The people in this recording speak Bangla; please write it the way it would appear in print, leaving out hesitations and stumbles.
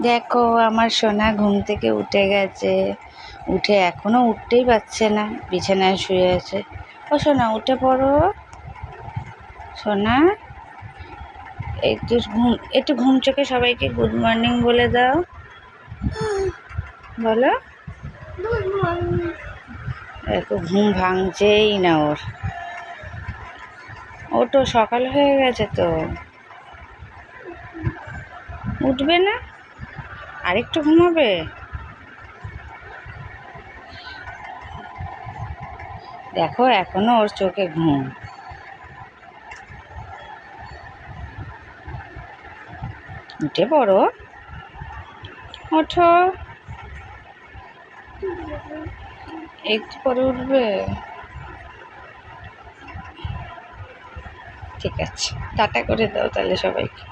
দেখো আমার সোনা ঘুম থেকে উঠে গেছে। উঠে এখনো উঠতেই পারছে না, বিছানায় শুয়ে আছে। ও সোনা, উঠে পড়ো। সোনা, একটু ঘুম চোখে সবাইকে গুড মর্নিং বলে দাও। বলো। দেখো ঘুম ভাঙছেই না ওর। ওটো, সকাল হয়ে গেছে তো। উঠবে না? আরেকটু ঘুমাবে? দেখো এখনো ওর চোখে ঘুম। উঠে পড়ো। ওঠো। একটু পরে উঠবে। ঠিক আছে, টাটা করে দাও তাহলে সবাইকে।